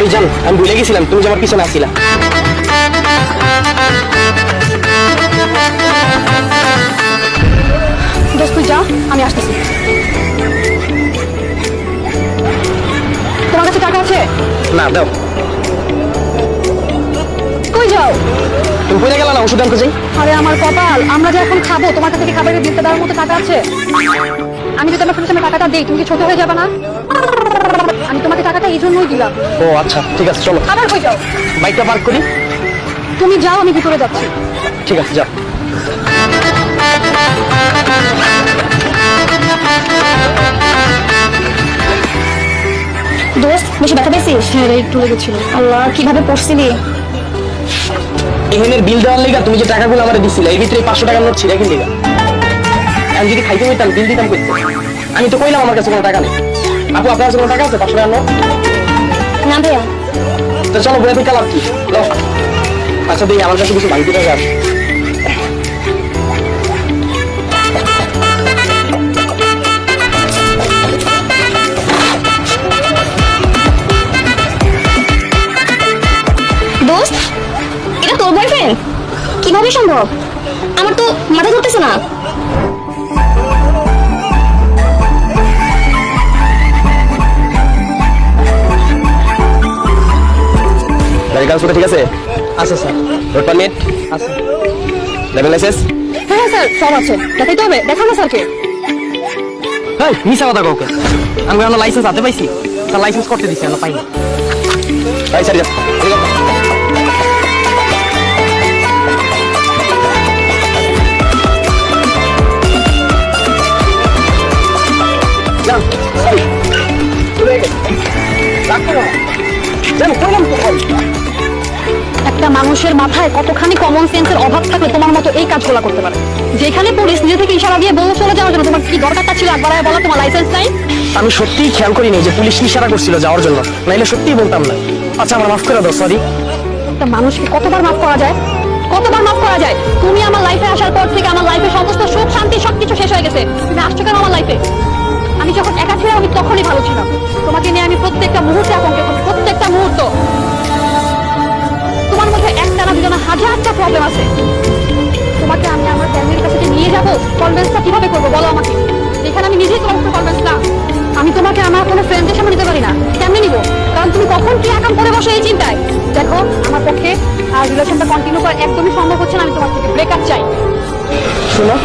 Sorry জান, আমি ভুলে গেছিলাম তুমি যে আমার পিছনে আসছিলা। দোস্ত তুই যা, আমি আসতেছি। তোমার কাছে টাকা আছে? না দাও। কই যাও? তুমি কই গেলা না ওষুধ আনতে যাই? আরে আমার কপাল, আমরা যে এখন খাবো তোমার কাছে কি খাবারের বিলটা দেওয়ার মতো টাকা আছে? আমি যদি তোমার সামনে টাকাটা দিই তুমি কি ছোট হয়ে যাবে না? আমি তোমাকে টাকাটা এই জন্যই দিলাম। ও আচ্ছা ঠিক আছে চলো। আবার কই যাও? বাইকটা পার্ক করি। তুমি যাও, আমি ভিতরে যাচ্ছি। ঠিক আছে যাও। দোস্ত বেশি ব্যথা পেয়েছিস? হ্যাঁ রে, একটু লেগেছিল। আল্লাহ, কিভাবে পড়ছিলি? এখানের বিল দেওয়ার লেগা তুমি যে টাকাগুলো আমার দিছিলে এর ভিতরে 500 টাকার নোট ছিল কি লেগা? আমি যদি খাইতে হইতাম বিল দিতাম কইতে। আমি তো কইলাম আমার কাছে কোনো টাকা নেই। আপু আপনার কাছে কোনো টাকা আছে 500 টাকার নোট? না ভাইয়া। তো চলো বলে তুই কালাম কি নাও। আচ্ছা দিই আমার কাছে কিছু ভাঙতি টাকা আছে। দোস্ত, এটা তোর বয়ফ্রেন্ড? কিভাবে সম্ভব? আমার তো মাথা ধরতেছে না। গাড়ি কাগজ ঠিক আছে? আচ্ছা স্যার। রোড পারমিট আচ্ছা। Driving licence? হ্যাঁ স্যার, সব আছে। দেখাইতে হবে? দেখাবো স্যারকে। এই মিছা কথা কাউকে, আমি আমার লাইসেন্স হাতে পাইছি, তার লাইসেন্স করতে দিছি, আমরা পাইনি। ভাই স্যার একটা মানুষের মাথায় কতখানি কমন সেন্সের অভাব থাকলে তোমার মতো এই কাজগুলো করতে পারে? যেখানে পুলিশ নিজে থেকে ইশারা দিয়ে বলে চলে যাওয়ার জন্য তোমার কি দরকারটা ছিল একবার বলা তোমার লাইসেন্স নাই? আমি সত্যিই খেয়াল করিনি যে পুলিশ ইশারা করছিল যাওয়ার জন্য, নাইলে সত্যিই বলতাম না। আচ্ছা আমার মাফ করে দাও, সরি। একটা মানুষকে কতবার মাফ করা যায়? কতবার মাফ করা যায়? তুমি আমার লাইফে আসার পর থেকে আমার লাইফে সমস্ত সুখ শান্তি সবকিছু শেষ হয়ে গেছে। তুমি আসছো কেন আমার লাইফে? আমি যখন একা ছিলাম আমি তখনই ভালো ছিলাম। তোমাকে নিয়ে আমি প্রত্যেকটা মুহূর্তে আতঙ্কে থাকি, প্রত্যেকটা মুহূর্ত। তোমার মধ্যে একটা না দুটো না হাজারটা প্রবলেম আছে। তোমাকে আমি আমার ফ্যামিলির কাছে যে নিয়ে যাবো, কনভেন্সটা কিভাবে করবো বলো আমাকে? যেখানে আমি নিজেই তোমার কনভেন্স না। আমি তোমাকে আমার কোনো ফ্রেন্ডের সামনে নিতে পারি না। কেমনে নিবো? কারণ তুমি কখন কি একাম করে বসে এই চিন্তায়। দেখো আমার পক্ষে আর রিলেশনটা কন্টিনিউ করা একদমই সম্ভব হচ্ছে না। আমি তোমার থেকে ব্রেকআপ চাই। শোনো